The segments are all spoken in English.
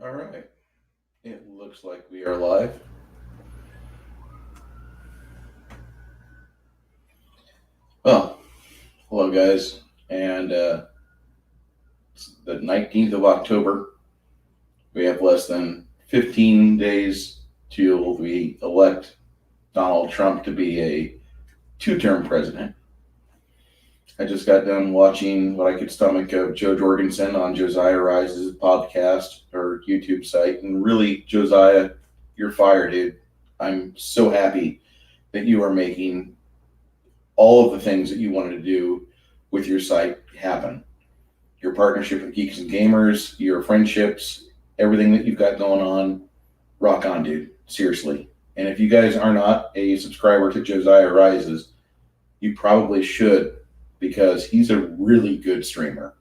All right. It looks like we are live. Well, hello, guys. And it's the 19th of October. We have less than 15 days till we elect Donald Trump to be a two-term president. I just got done watching what I could stomach of Joe Jorgensen on Josiah Rises podcast or YouTube site. And really, Josiah, you're fired, dude. I'm so happy that you are making all of the things that you wanted to do with your site happen. Your partnership with Geeks and Gamers, your friendships, everything that you've got going on, rock on, dude. Seriously. And if you guys are not a subscriber to Josiah Rises, you probably should, because he's a really good streamer.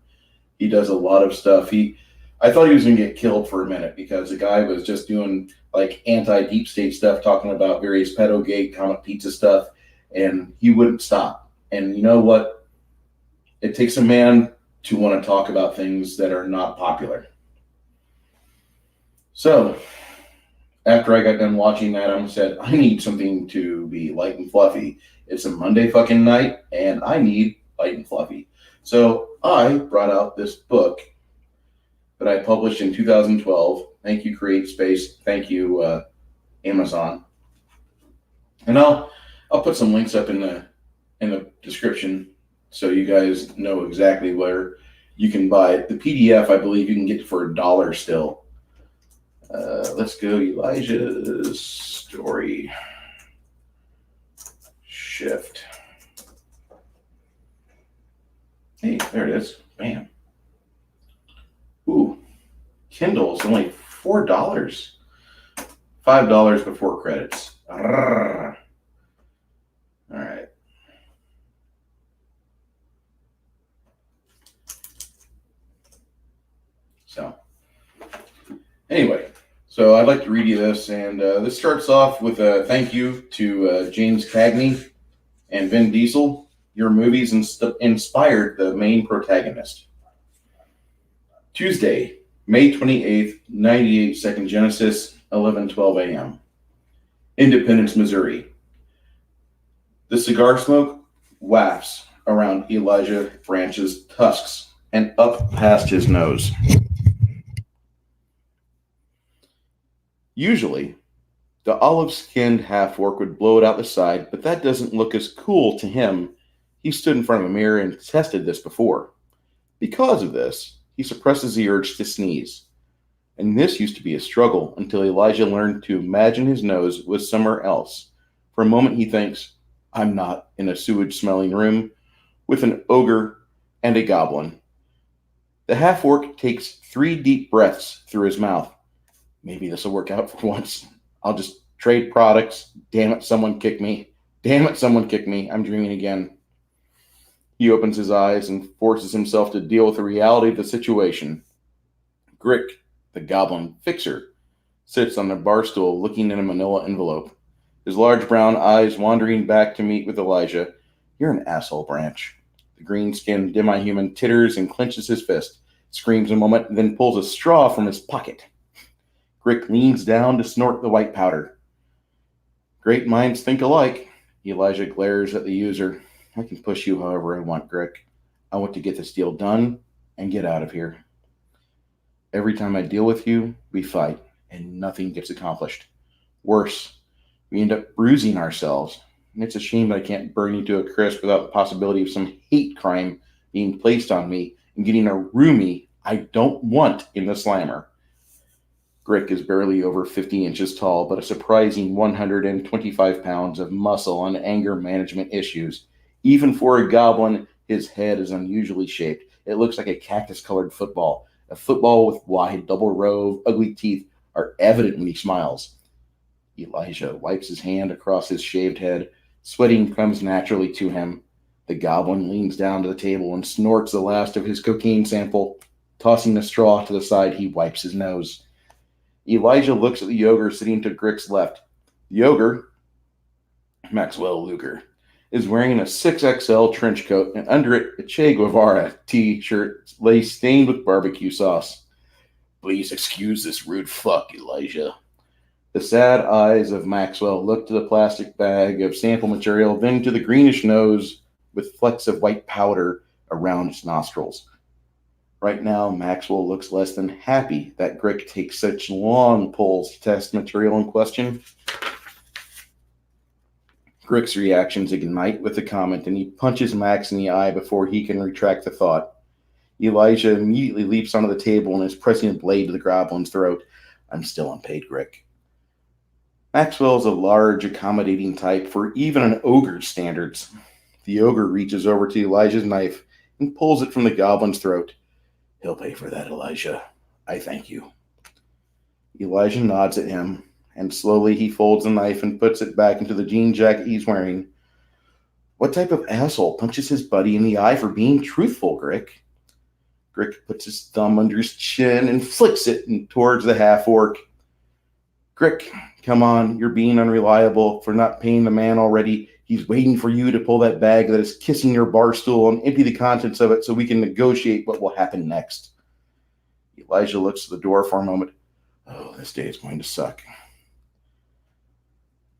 He does a lot of stuff. I thought he was going to get killed for a minute because the guy was just doing like anti-deep state stuff, talking about various pedogate, Comet Pizza stuff, and he wouldn't stop. And you know what? It takes a man to want to talk about things that are not popular. So, after I got done watching that, I said, I need something to be light and fluffy. It's a Monday fucking night, and I need light and fluffy. So, I brought out this book that I published in 2012. Thank you, Create Space. Thank you, Amazon. And I'll put some links up in the description so you guys know exactly where you can buy it. The PDF, I believe you can get for $1 still. Let's go Elijah's story shift. Hey, there it is. Bam. Ooh, Kindle is only $4. $5 before credits. Arrgh. All right. So, anyway, I'd like to read you this, and this starts off with a thank you to James Cagney and Vin Diesel. Your movies inspired the main protagonist. Tuesday, May 28th, 98-second Genesis, 11:12 a.m. Independence, Missouri. The cigar smoke wafts around Elijah Branch's tusks and up past his nose. Usually, the olive-skinned half-orc would blow it out the side, but that doesn't look as cool to him. He stood in front of a mirror and tested this before. Because of this, he suppresses the urge to sneeze. And this used to be a struggle until Elijah learned to imagine his nose was somewhere else. For a moment he thinks, I'm not in a sewage-smelling room with an ogre and a goblin. The half-orc takes 3 deep breaths through his mouth. Maybe this will work out for once. I'll just trade products. Damn it, someone kick me. Damn it, someone kick me. I'm dreaming again. He opens his eyes and forces himself to deal with the reality of the situation. Grick, the goblin fixer, sits on a bar stool looking in a manila envelope, his large brown eyes wandering back to meet with Elijah. You're an asshole, Branch. The green-skinned demi-human titters and clenches his fist, screams a moment, and then pulls a straw from his pocket. Grick leans down to snort the white powder. Great minds think alike. Elijah glares at the user. I can push you however I want, Grick. I want to get this deal done and get out of here. Every time I deal with you, we fight, and nothing gets accomplished. Worse, we end up bruising ourselves. And it's a shame that I can't burn you to a crisp without the possibility of some hate crime being placed on me and getting a roomie I don't want in the slammer. Grick is barely over 50 inches tall, but a surprising 125 pounds of muscle and anger management issues. Even for a goblin, his head is unusually shaped. It looks like a cactus-colored football. A football with wide double row of ugly teeth are evident when he smiles. Elijah wipes his hand across his shaved head. Sweating comes naturally to him. The goblin leans down to the table and snorts the last of his cocaine sample. Tossing the straw to the side, he wipes his nose. Elijah looks at the ogre sitting to Grick's left. The ogre, Maxwell Luger, is wearing a 6XL trench coat, and under it, a Che Guevara t-shirt lace stained with barbecue sauce. Please excuse this rude fuck, Elijah. The sad eyes of Maxwell looked to the plastic bag of sample material, then to the greenish nose with flecks of white powder around its nostrils. Right now, Maxwell looks less than happy that Grick takes such long pulls to test material in question. Grick's reactions ignite with a comment, and he punches Max in the eye before he can retract the thought. Elijah immediately leaps onto the table and is pressing a blade to the goblin's throat. I'm still unpaid, Grick. Maxwell is a large, accommodating type for even an ogre's standards. The ogre reaches over to Elijah's knife and pulls it from the goblin's throat. He'll pay for that, Elijah. I thank you. Elijah nods at him, and slowly he folds the knife and puts it back into the jean jacket he's wearing. What type of asshole punches his buddy in the eye for being truthful, Grick? Grick puts his thumb under his chin and flicks it towards the half-orc. Grick, come on, you're being unreliable for not paying the man already. He's waiting for you to pull that bag that is kissing your bar stool and empty the contents of it so we can negotiate what will happen next. Elijah looks at the door for a moment. Oh, this day is going to suck.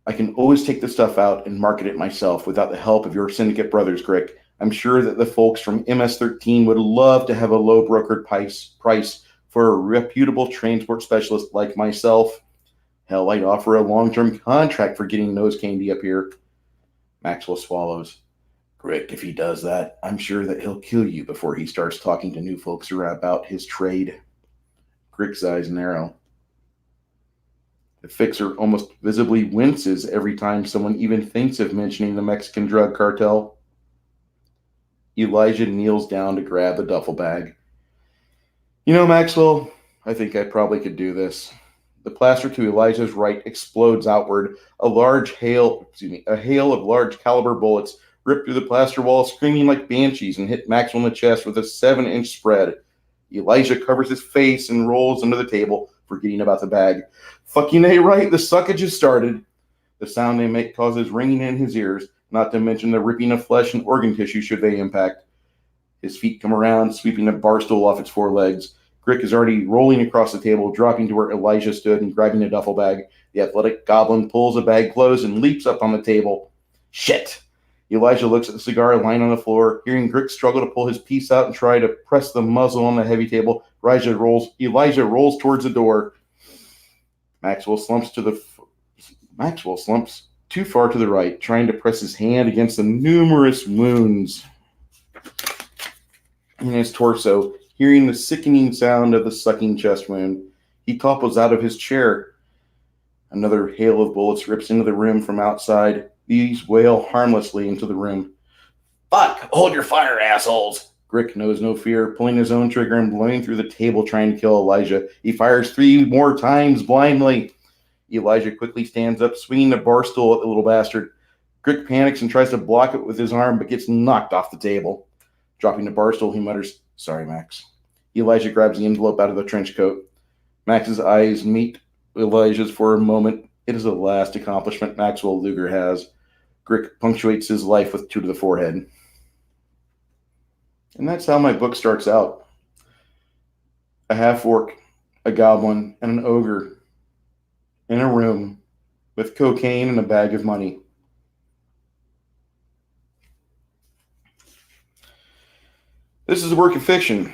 I can always take the stuff out and market it myself without the help of your syndicate brothers, Grick. I'm sure that the folks from MS-13 would love to have a low brokered price for a reputable transport specialist like myself. Hell, I'd offer a long-term contract for getting nose candy up here. Maxwell swallows. Grick, if he does that, I'm sure that he'll kill you before he starts talking to new folks about his trade. Grick's eyes narrow. The fixer almost visibly winces every time someone even thinks of mentioning the Mexican drug cartel. Elijah kneels down to grab the duffel bag. You know, Maxwell, I think I probably could do this. The plaster to Elijah's right explodes outward. A hail of large caliber bullets rip through the plaster wall, screaming like banshees, and hit Maxwell in the chest with a 7-inch spread. Elijah covers his face and rolls under the table, forgetting about the bag. Fucking A right, the suckage has started. The sound they make causes ringing in his ears, not to mention the ripping of flesh and organ tissue should they impact. His feet come around, sweeping a bar stool off its 4 legs. Grick is already rolling across the table, dropping to where Elijah stood and grabbing a duffel bag. The athletic goblin pulls the bag closed and leaps up on the table. Shit! Elijah looks at the cigar lying on the floor, hearing Grick struggle to pull his piece out and try to press the muzzle on the heavy table. Elijah rolls towards the door. Maxwell slumps too far to the right, trying to press his hand against the numerous wounds in his torso. Hearing the sickening sound of the sucking chest wound, he topples out of his chair. Another hail of bullets rips into the room from outside. These wail harmlessly into the room. Fuck! Hold your fire, assholes! Grick knows no fear, pulling his own trigger and blowing through the table trying to kill Elijah. He fires 3 more times blindly. Elijah quickly stands up, swinging the bar stool at the little bastard. Grick panics and tries to block it with his arm, but gets knocked off the table. Dropping the bar stool, he mutters, Sorry, Max. Elijah grabs the envelope out of the trench coat. Max's eyes meet Elijah's for a moment. It is the last accomplishment Maxwell Luger has. Grick punctuates his life with 2 to the forehead. And that's how my book starts out. A half-orc, a goblin, and an ogre in a room with cocaine and a bag of money. This is a work of fiction.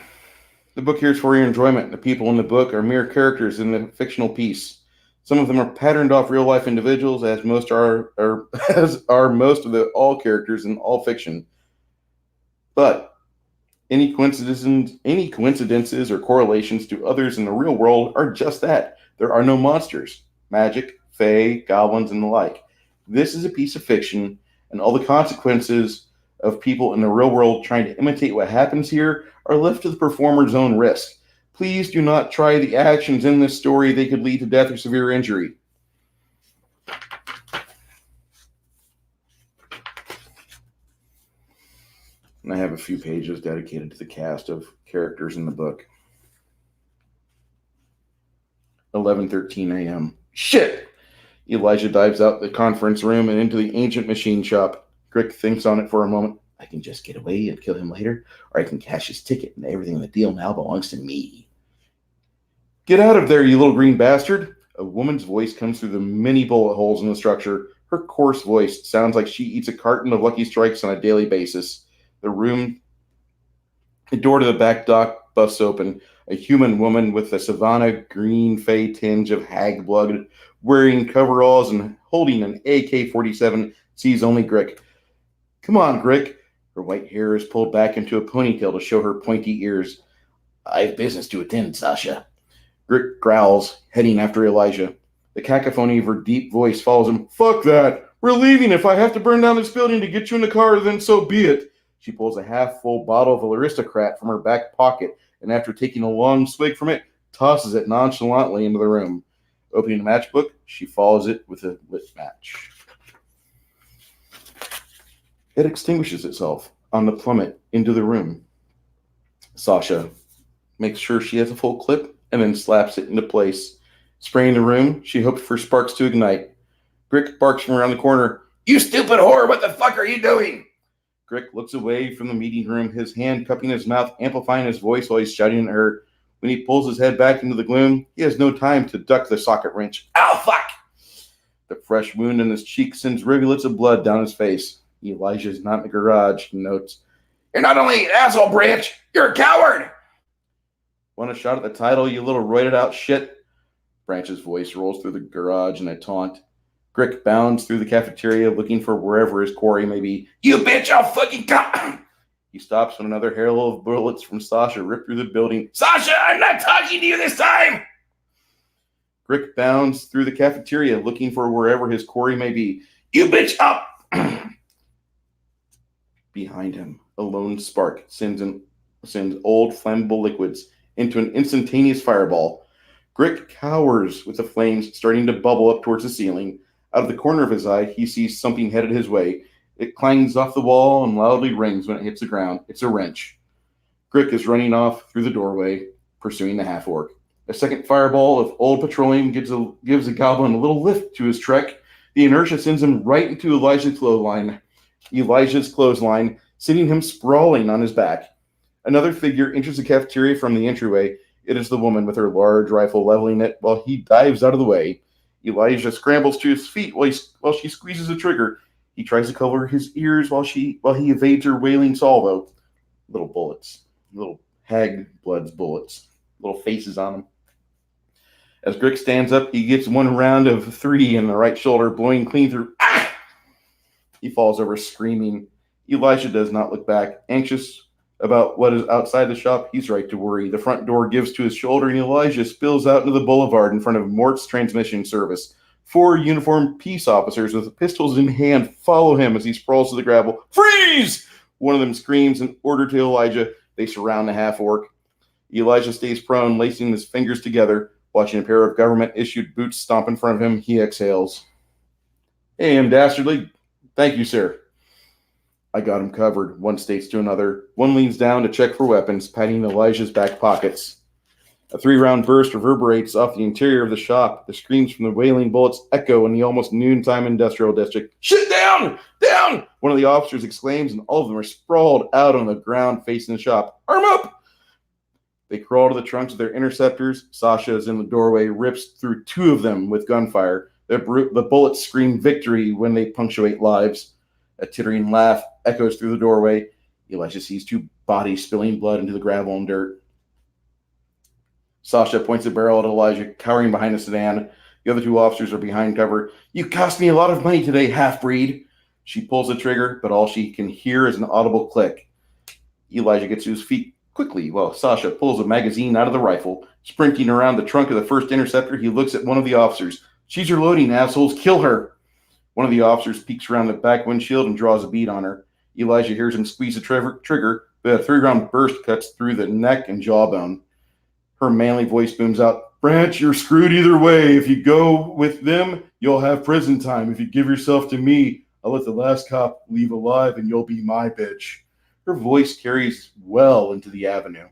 The book here is for your enjoyment. The people in the book are mere characters in the fictional piece. Some of them are patterned off real-life individuals, as most are most of all characters in all fiction. But any coincidences or correlations to others in the real world are just that. There are no monsters, magic, fae, goblins, and the like. This is a piece of fiction, and all the consequences of people in the real world trying to imitate what happens here are left to the performer's own risk. Please do not try the actions in this story. They could lead to death or severe injury. And I have a few pages dedicated to the cast of characters in the book. 11:13 a.m. Shit! Elijah dives out the conference room and into the ancient machine shop. Grick thinks on it for a moment. I can just get away and kill him later, or I can cash his ticket and everything in the deal now belongs to me. Get out of there, you little green bastard! A woman's voice comes through the many bullet holes in the structure. Her coarse voice sounds like she eats a carton of Lucky Strikes on a daily basis. The door to the back dock busts open. A human woman with a savannah green fey tinge of hag blood, wearing coveralls and holding an AK-47, sees only Grick. Come on, Grick. Her white hair is pulled back into a ponytail to show her pointy ears. I have business to attend, Sasha. Grick growls, heading after Elijah. The cacophony of her deep voice follows him. Fuck that! We're leaving. If I have to burn down this building to get you in the car, then so be it. She pulls a half-full bottle of Aristocrat from her back pocket, and after taking a long swig from it, tosses it nonchalantly into the room. Opening a matchbook, she follows it with a lit match. It extinguishes itself on the plummet into the room. Sasha makes sure she has a full clip and then slaps it into place. Spraying the room, she hopes for sparks to ignite. Grick barks from around the corner. You stupid whore, what the fuck are you doing? Grick looks away from the meeting room, his hand cupping his mouth, amplifying his voice while he's shouting at her. When he pulls his head back into the gloom, he has no time to duck the socket wrench. Ow, fuck! The fresh wound in his cheek sends rivulets of blood down his face. Elijah's not in the garage, he notes. You're not only an asshole, Branch, you're a coward! Want a shot at the title, you little roided out shit? Branch's voice rolls through the garage in a taunt. Grick bounds through the cafeteria looking for wherever his quarry may be. You bitch, I'll fucking come! He stops when another hail of bullets from Sasha rip through the building. Sasha, I'm not talking to you this time! Grick bounds through the cafeteria looking for wherever his quarry may be. You bitch, up! Behind him, a lone spark sends old flammable liquids into an instantaneous fireball. Grick cowers with the flames starting to bubble up towards the ceiling. Out of the corner of his eye, he sees something headed his way. It clangs off the wall and loudly rings when it hits the ground. It's a wrench. Grick is running off through the doorway, pursuing the half-orc. A second fireball of old petroleum gives the goblin a little lift to his trek. The inertia sends him right into Elijah's clothesline, sending him sprawling on his back. Another figure enters the cafeteria from the entryway. It is the woman with her large rifle leveling it while he dives out of the way. Elijah scrambles to his feet while she squeezes the trigger. He tries to cover his ears while he evades her wailing salvo. Little bullets. Little hag blood's bullets. Little faces on them. As Grick stands up, he gets one round of 3 in the right shoulder, blowing clean through. Ah! He falls over screaming. Elijah does not look back. Anxious about what is outside the shop, he's right to worry. The front door gives to his shoulder, and Elijah spills out into the boulevard in front of Mort's transmission service. 4 uniformed peace officers with pistols in hand follow him as he sprawls to the gravel. Freeze! One of them screams an order to Elijah. They surround the half-orc. Elijah stays prone, lacing his fingers together. Watching a pair of government-issued boots stomp in front of him, he exhales. Hey, I'm Dastardly. Thank you, sir. I got him covered, one states to another. One leans down to check for weapons, patting Elijah's back pockets. A 3-round burst reverberates off the interior of the shop. The screams from the wailing bullets echo in the almost noontime industrial district. Shit down! Down! One of the officers exclaims, and all of them are sprawled out on the ground facing the shop. Arm up! They crawl to the trunks of their interceptors. Sasha is in the doorway, rips through 2 of them with gunfire. The bullets scream victory when they punctuate lives. A tittering laugh echoes through the doorway. Elijah sees 2 bodies spilling blood into the gravel and dirt. Sasha points a barrel at Elijah, cowering behind the sedan. The other 2 officers are behind cover. You cost me a lot of money today, half-breed. She pulls the trigger, but all she can hear is an audible click. Elijah gets to his feet quickly while Sasha pulls a magazine out of the rifle. Sprinting around the trunk of the first interceptor, he looks at one of the officers. She's reloading, assholes. Kill her. One of the officers peeks around the back windshield and draws a bead on her. Elijah hears him squeeze the trigger, but a 3-round burst cuts through the neck and jawbone. Her manly voice booms out, Branch, you're screwed either way. If you go with them, you'll have prison time. If you give yourself to me, I'll let the last cop leave alive and you'll be my bitch. Her voice carries well into the avenue.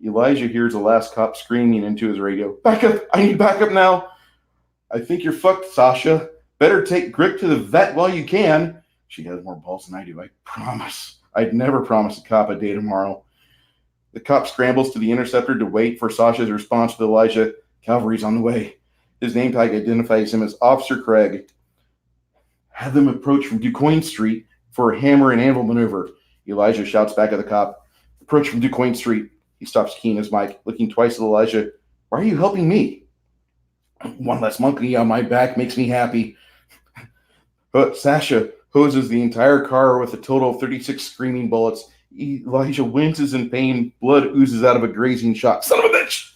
Elijah hears the last cop screaming into his radio. Back up! I need backup now! I think you're fucked, Sasha. Better take Grick to the vet while you can. She has more balls than I do, I promise. I'd never promise a cop a day tomorrow. The cop scrambles to the interceptor to wait for Sasha's response with Elijah. Cavalry's on the way. His name tag identifies him as Officer Craig. Have them approach from DuQuoin Street for a hammer and anvil maneuver. Elijah shouts back at the cop. Approach from DuQuoin Street. He stops keying his mic, looking twice at Elijah. Why are you helping me? One less monkey on my back makes me happy. But Sasha hoses the entire car with a total of 36 screaming bullets. Elijah winces in pain. Blood oozes out of a grazing shot. Son of a bitch!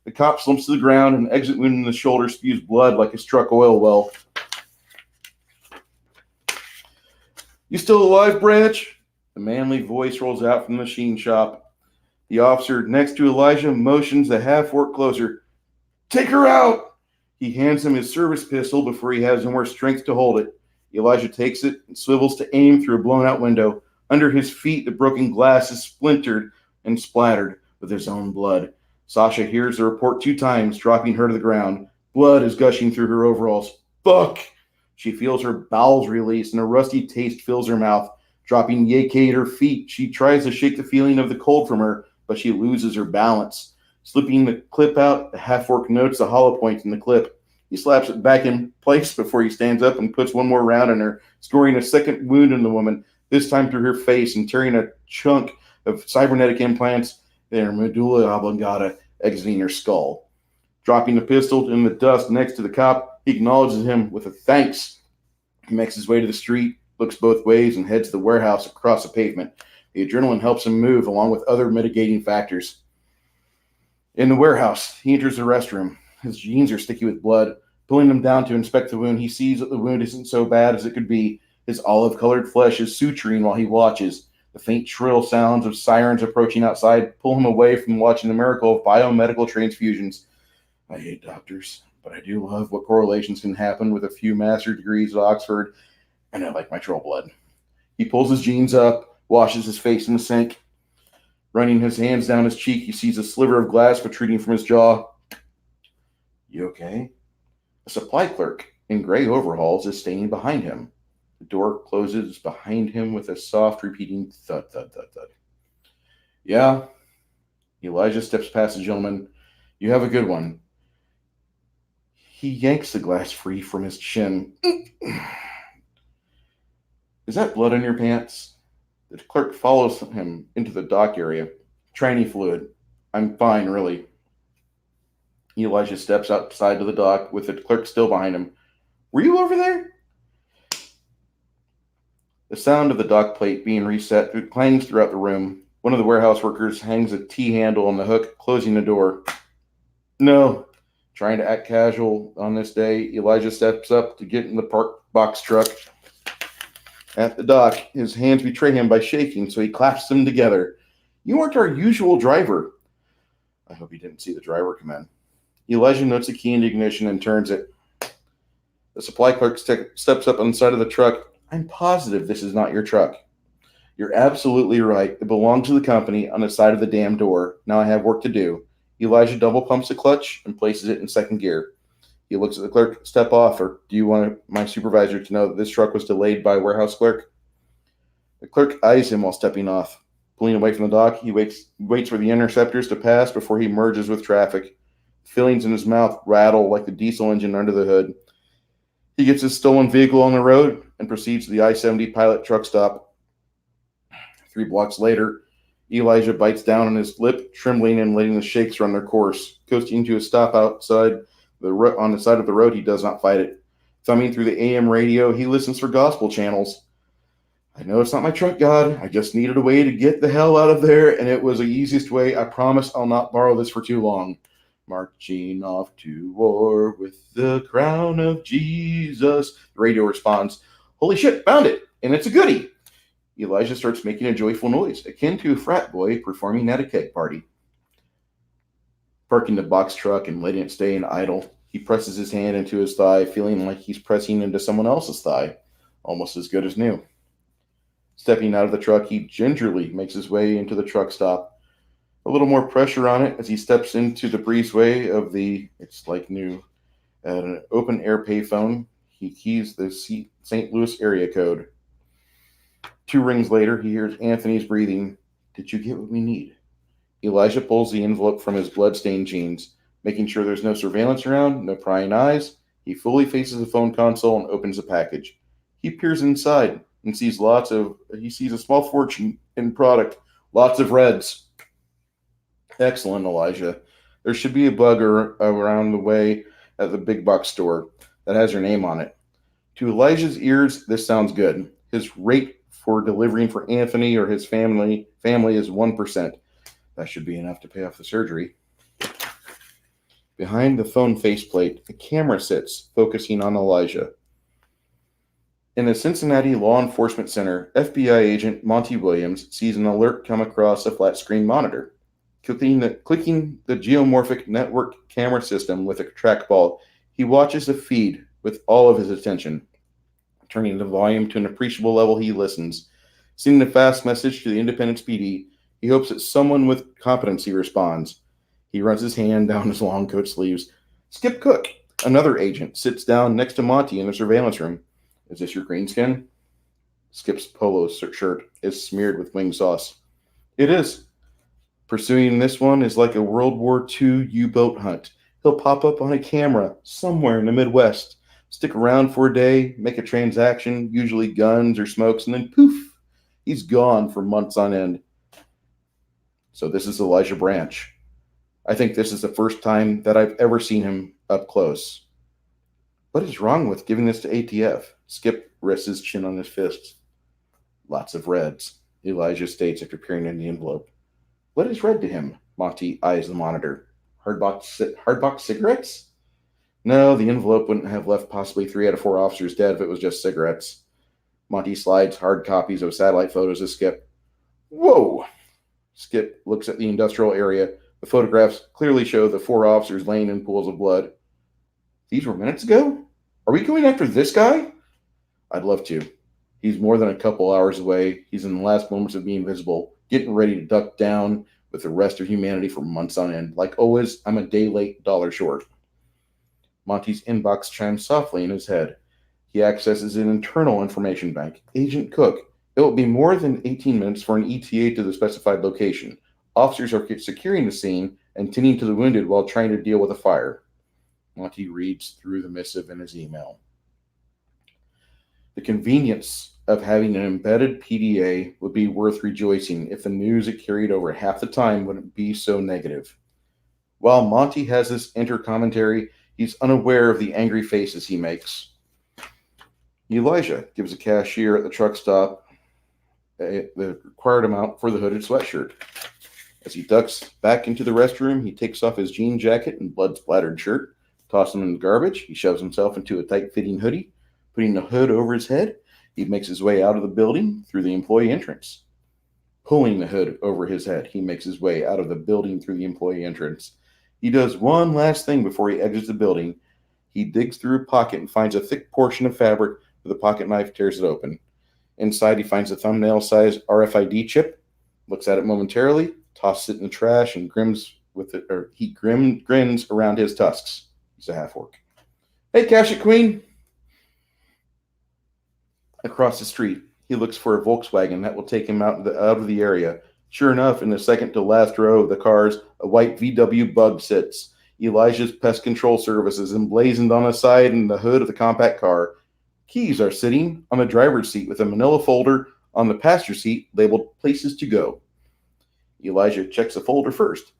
The cop slumps to the ground. An exit wound in the shoulder spews blood like a struck oil well. You still alive, Branch? The manly voice rolls out from the machine shop. The officer next to Elijah motions the half-orc closer. Take her out! He hands him his service pistol before he has no more strength to hold it. Elijah takes it and swivels to aim through a blown-out window. Under his feet, the broken glass is splintered and splattered with his own blood. Sasha hears the report 2 times, dropping her to the ground. Blood is gushing through her overalls. Fuck! She feels her bowels release, and a rusty taste fills her mouth. Dropping Yake at her feet, she tries to shake the feeling of the cold from her, but she loses her balance. Slipping the clip out, the half-orc notes the hollow point in the clip. He slaps it back in place before he stands up and puts one more round in her, scoring a second wound in the woman, this time through her face and tearing a chunk of cybernetic implants in her medulla oblongata, exiting her skull. Dropping the pistol in the dust next to the cop, he acknowledges him with a thanks. He makes his way to the street, looks both ways, and heads to the warehouse across the pavement. The adrenaline helps him move, along with other mitigating factors. In the warehouse, he enters the restroom. His jeans are sticky with blood. Pulling him down to inspect the wound, he sees that the wound isn't so bad as it could be. His olive-colored flesh is suturing while he watches. The faint, shrill sounds of sirens approaching outside pull him away from watching the miracle of biomedical transfusions. I hate doctors, but I do love what correlations can happen with a few master's degrees at Oxford, and I like my troll blood. He pulls his jeans up, washes his face in the sink. Running his hands down his cheek, he sees a sliver of glass protruding from his jaw. You okay? A supply clerk in gray overalls is standing behind him. The door closes behind him with a soft, repeating thud, thud, thud, thud. Yeah. Elijah steps past the gentleman. You have a good one. He yanks the glass free from his chin. Is that blood on your pants? The clerk follows him into the dock area. Tranny fluid. I'm fine, really. Elijah steps outside to the dock with the clerk still behind him. Were you over there? The sound of the dock plate being reset clangs throughout the room. One of the warehouse workers hangs a T-handle on the hook, closing the door. No. Trying to act casual on this day, Elijah steps up to get in the park box truck. At the dock, his hands betray him by shaking, so he clasps them together. You aren't our usual driver. I hope you didn't see the driver come in. Elijah notes the key in the ignition and turns it. The supply clerk steps up on the side of the truck. I'm positive this is not your truck. You're absolutely right. It belongs to the company on the side of the damn door. Now I have work to do. Elijah double pumps the clutch and places it in second gear. He looks at the clerk. Step off, or do you want my supervisor to know that this truck was delayed by a warehouse clerk? The clerk eyes him while stepping off. Pulling away from the dock, he waits for the interceptors to pass before he merges with traffic. Fillings in his mouth rattle like the diesel engine under the hood. He gets his stolen vehicle on the road and proceeds to the I-70 pilot truck stop. 3 blocks later, Elijah bites down on his lip, trembling and letting the shakes run their course. Coasting to a stop outside on the side of the road, he does not fight it. Thumbing through the AM radio, he listens for gospel channels. I know it's not my truck, God. I just needed a way to get the hell out of there, and it was the easiest way. I promise I'll not borrow this for too long. Marching off to war with the crown of Jesus. The radio responds, Holy shit, found it, and it's a goodie. Elijah starts making a joyful noise, akin to a frat boy performing at a keg party. Parking the box truck and letting it stay in idle, he presses his hand into his thigh, feeling like he's pressing into someone else's thigh, almost as good as new. Stepping out of the truck, he gingerly makes his way into the truck stop. A little more pressure on it as he steps into the breezeway of it's like new, at an open-air payphone. He keys the St. Louis area code. 2 rings later, he hears Anthony's breathing. Did you get what we need? Elijah pulls the envelope from his blood-stained jeans, making sure there's no surveillance around, no prying eyes. He fully faces the phone console and opens the package. He peers inside and sees a small fortune in product, lots of reds. Excellent, Elijah. There should be a around the way at the big box store that has your name on it. To Elijah's ears, this sounds good. His rate for delivering for Anthony or his family is 1%. That should be enough to pay off the surgery. Behind the phone faceplate, a camera sits, focusing on Elijah. In the Cincinnati Law Enforcement Center, FBI agent Monty Williams sees an alert come across a flat screen monitor. Clicking the geomorphic network camera system with a trackball, he watches the feed with all of his attention. Turning the volume to an appreciable level, he listens. Sending a fast message to the Independence PD, he hopes that someone with competency responds. He runs his hand down his long coat sleeves. Skip Cook, another agent, sits down next to Monty in the surveillance room. Is this your greenskin? Skip's polo shirt is smeared with wing sauce. It is. Pursuing this one is like a World War II U-boat hunt. He'll pop up on a camera somewhere in the Midwest, stick around for a day, make a transaction, usually guns or smokes, and then poof, he's gone for months on end. So this is Elijah Branch. I think this is the first time that I've ever seen him up close. What is wrong with giving this to ATF? Skip rests his chin on his fists. Lots of reds, Elijah states after peering in the envelope. What is red to him? Monty eyes the monitor. Hardbox cigarettes? No, the envelope wouldn't have left possibly 3 out of 4 officers dead if it was just cigarettes. Monty slides hard copies of satellite photos to Skip. Whoa! Skip looks at the industrial area. The photographs clearly show the 4 officers laying in pools of blood. These were minutes ago? Are we going after this guy? I'd love to. He's more than a couple hours away. He's in the last moments of being visible, getting ready to duck down with the rest of humanity for months on end. Like always, I'm a day late, dollar short. Monty's inbox chimes softly in his head. He accesses an internal information bank. Agent Cook. It will be more than 18 minutes for an ETA to the specified location. Officers are securing the scene and tending to the wounded while trying to deal with a fire. Monty reads through the missive in his email. The convenience of having an embedded PDA would be worth rejoicing if the news it carried over half the time wouldn't be so negative. While Monty has this intercommentary, he's unaware of the angry faces he makes. Elijah gives a cashier at the truck stop the required amount for the hooded sweatshirt. As he ducks back into the restroom, he takes off his jean jacket and blood-splattered shirt, tosses them in the garbage. He shoves himself into a tight-fitting hoodie. Putting the hood over his head, he makes his way out of the building through the employee entrance. Pulling the hood over his head, he makes his way out of the building through the employee entrance. He does one last thing before he exits the building. He digs through a pocket and finds a thick portion of fabric with a pocket knife, tears it open. Inside, he finds a thumbnail-sized RFID chip, looks at it momentarily, tosses it in the trash, and grins around his tusks. He's a half-orc. Hey, Cash It Queen! Across the street, he looks for a Volkswagen that will take him out of the area. Sure enough, in the second to last row of the cars, a white VW Bug sits. Elijah's pest control service is emblazoned on the side and the hood of the compact car. Keys are sitting on the driver's seat with a manila folder on the passenger seat labeled Places to Go. Elijah checks the folder first.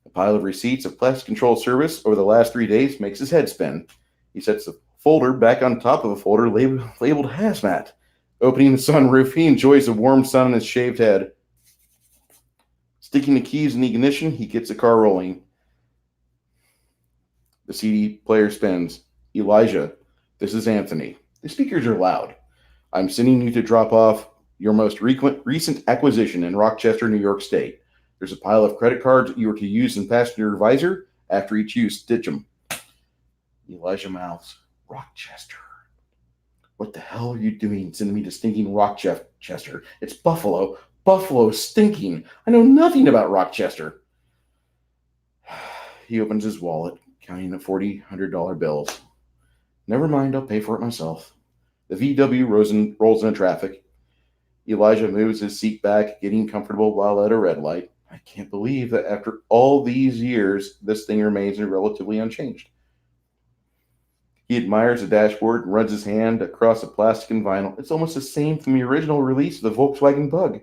A pile of receipts of pest control service over the last 3 days makes his head spin. He sets the folder back on top of a folder labeled Hazmat. Opening the sunroof, he enjoys the warm sun on his shaved head. Sticking the keys in the ignition, he gets the car rolling. The CD player spins. Elijah, this is Anthony. The speakers are loud. I'm sending you to drop off your most recent acquisition in Rochester, New York State. There's a pile of credit cards that you are to use in passenger visor. After each use, stitch them. Elijah mouths, Rochester. What the hell are you doing sending me to stinking Rochester? It's Buffalo. Buffalo's stinking. I know nothing about Rochester. He opens his wallet, counting the $100 bills. Never mind, I'll pay for it myself. The VW rolls into traffic. Elijah moves his seat back, getting comfortable while at a red light. I can't believe that after all these years, this thing remains relatively unchanged. He admires the dashboard and runs his hand across the plastic and vinyl. It's almost the same from the original release of the Volkswagen Bug.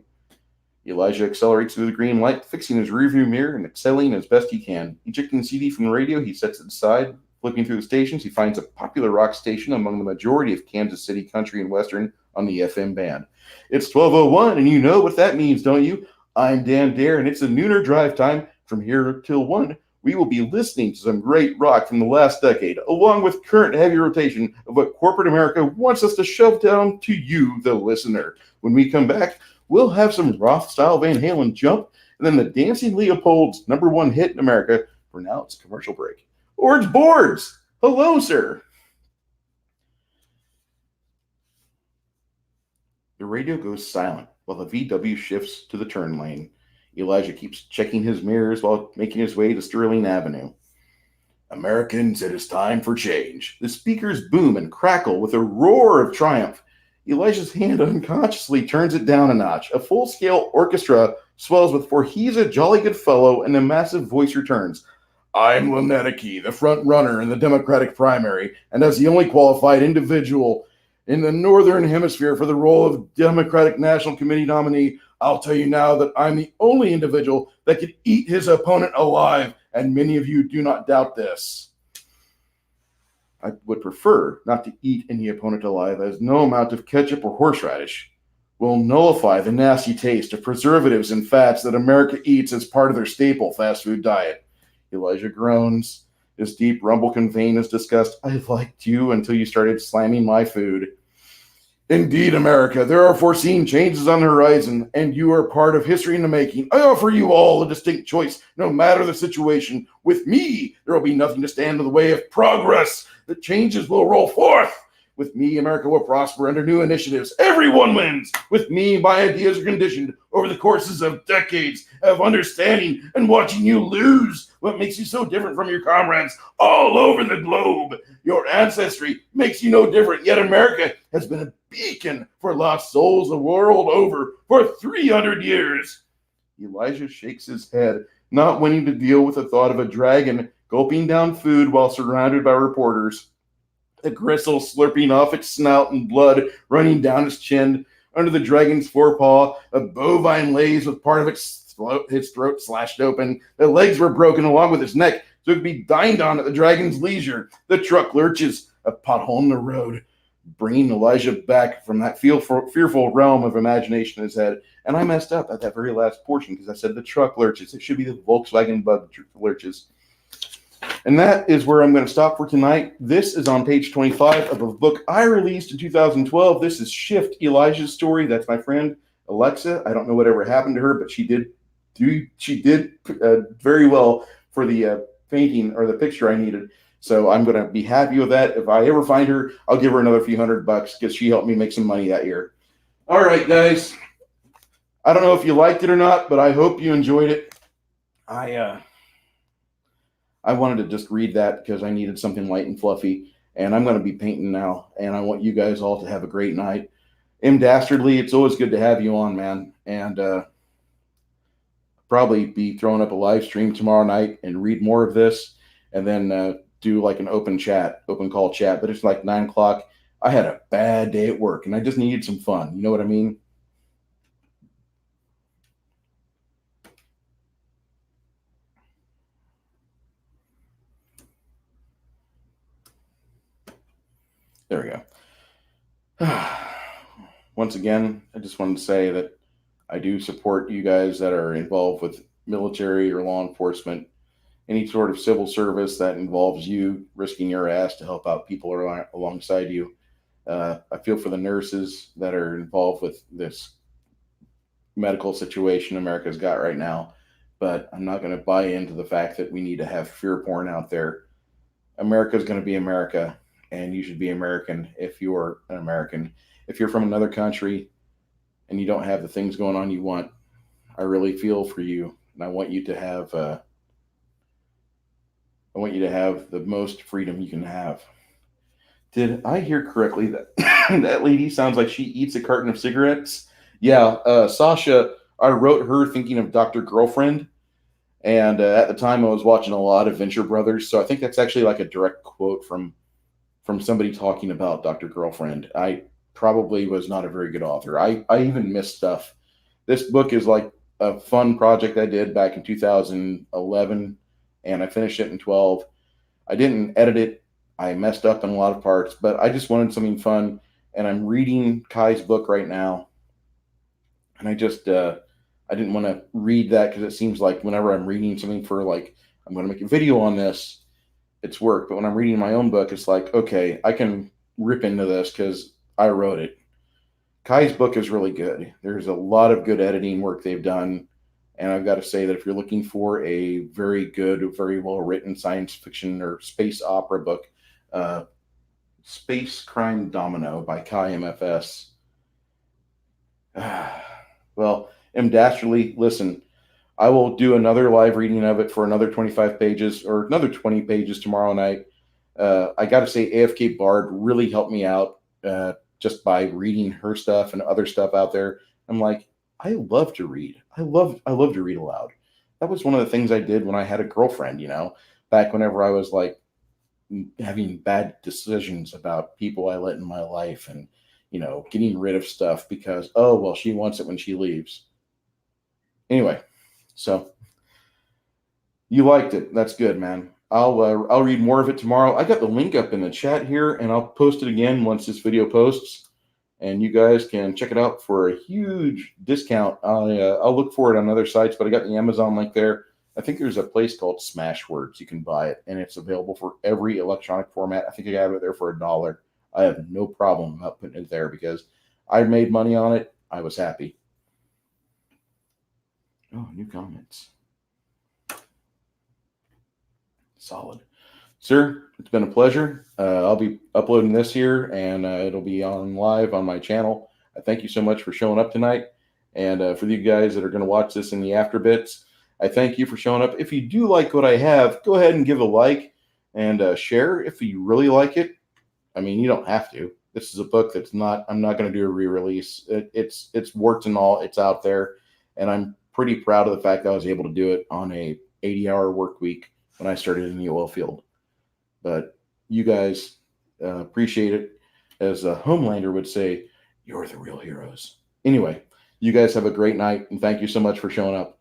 Elijah accelerates through the green light, fixing his rearview mirror and excelling as best he can. Ejecting the CD from the radio, he sets it aside. Flipping through the stations, he finds a popular rock station among the majority of Kansas City country and western on the FM band. It's 12:01, and you know what that means, don't you? I'm Dan Dare, and it's a nooner drive time. From here till 1, we will be listening to some great rock from the last decade, along with current heavy rotation of what corporate America wants us to shove down to you, the listener. When we come back, we'll have some Roth-style Van Halen jump, and then the Dancing Leopold's #1 hit in America. For now, it's a commercial break. Or it's boards. Hello, sir. The radio goes silent while the VW shifts to the turn lane. Elijah keeps checking his mirrors while making his way to Sterling Avenue. Americans, it is time for change. The speakers boom and crackle with a roar of triumph. Elijah's hand unconsciously turns it down a notch. A full-scale orchestra swells with "For He's a Jolly Good Fellow," and a massive voice returns. I'm Leneticky, the front runner in the Democratic primary, and as the only qualified individual in the Northern Hemisphere for the role of Democratic National Committee nominee, I'll tell you now that I'm the only individual that could eat his opponent alive, and many of you do not doubt this. I would prefer not to eat any opponent alive, as no amount of ketchup or horseradish will nullify the nasty taste of preservatives and fats that America eats as part of their staple fast food diet. Elijah groans. His deep rumble conveying his disgust. I liked you until you started slamming my food. Indeed, America, there are foreseen changes on the horizon, and you are part of history in the making. I offer you all a distinct choice, no matter the situation. With me, there will be nothing to stand in the way of progress. The changes will roll forth. With me, America will prosper under new initiatives. Everyone wins. With me, my ideas are conditioned over the courses of decades of understanding and watching you lose. What makes you so different from your comrades all over the globe? Your ancestry makes you no different, yet America has been a beacon for lost souls the world over for 300 years. Elijah shakes his head, not wanting to deal with the thought of a dragon gulping down food while surrounded by reporters. The gristle slurping off its snout and blood running down its chin. Under the dragon's forepaw, a bovine lays with part of its throat slashed open. The legs were broken along with its neck, so it could be dined on at the dragon's leisure. The truck lurches, a pothole in the road, bringing Elijah back from that fearful realm of imagination in his head. And I messed up at that very last portion because I said the truck lurches. It should be the Volkswagen Bug lurches. And that is where I'm going to stop for tonight. This is on page 25 of a book I released in 2012. This is Shift, Elijah's story. That's my friend Alexxa. I don't know whatever happened to her, but she did very well for the painting or the picture I needed. So I'm going to be happy with that. If I ever find her, I'll give her another few $100 because she helped me make some money that year. All right, guys. I don't know if you liked it or not, but I hope you enjoyed it. I wanted to just read that because I needed something light and fluffy, and I'm going to be painting now, and I want you guys all to have a great night. M. Dastardly, it's always good to have you on, man, and probably be throwing up a live stream tomorrow night and read more of this, and then do like an open call chat, but it's like 9 o'clock. I had a bad day at work, and I just needed some fun. You know what I mean? There we go. Once again, I just wanted to say that I do support you guys that are involved with military or law enforcement, any sort of civil service that involves you risking your ass to help out people alongside you. I feel for the nurses that are involved with this medical situation America's got right now, but I'm not going to buy into the fact that we need to have fear porn out there. America's going to be America. And you should be American if you're an American. If you're from another country and you don't have the things going on you want, I really feel for you, and I want you to have the most freedom you can have. Did I hear correctly that that lady sounds like she eats a carton of cigarettes? Yeah, Sasha, I wrote her thinking of Dr. Girlfriend, and at the time I was watching a lot of Venture Brothers, so I think that's actually like a direct quote from somebody talking about Dr. Girlfriend. I probably was not a very good author. I even missed stuff. This book is like a fun project I did back in 2011, and I finished it in 12. I didn't edit it. I messed up in a lot of parts, but I just wanted something fun. And I'm reading Kai's book right now, and I didn't want to read that because it seems like whenever I'm reading something for like I'm going to make a video on this, it's work. But when I'm reading my own book, it's like okay, I can rip into this because I wrote it. Kai's book is really good. There's a lot of good editing work they've done. And I've got to say that if you're looking for a very good, very well written science fiction or space opera book, uh, Space Crime Domino by Kai MFS. Well, M. Dastardly, listen, I will do another live reading of it for another 25 pages or another 20 pages tomorrow night. I got to say, AFK Bard really helped me out just by reading her stuff and other stuff out there. I'm like, I love to read. I love to read aloud. That was one of the things I did when I had a girlfriend. Back whenever I was like having bad decisions about people I let in my life, and getting rid of stuff because oh well, she wants it when she leaves. Anyway, so you liked it. That's good, man. I'll read more of it tomorrow. I got the link up in the chat here, and I'll post it again once this video posts, and you guys can check it out for a huge discount. I'll look for it on other sites, but I got the Amazon link there. I think there's a place called Smashwords. You can buy it, and it's available for every electronic format. I think I got it there for $1. I have no problem about putting it there because I made money on it. I was happy. Oh, new comments. Solid. Sir, it's been a pleasure. I'll be uploading this here, and it'll be on live on my channel. I thank you so much for showing up tonight. And for you guys that are going to watch this in the after bits, I thank you for showing up. If you do like what I have, go ahead and give a like and share if you really like it. I mean, you don't have to. This is a book that's not, I'm not going to do a re-release. It's warts and all. It's out there. And I'm pretty proud of the fact that I was able to do it on a 80-hour work week when I started in the oil field. But you guys appreciate it. As a Homelander would say, you're the real heroes. Anyway, you guys have a great night, and thank you so much for showing up.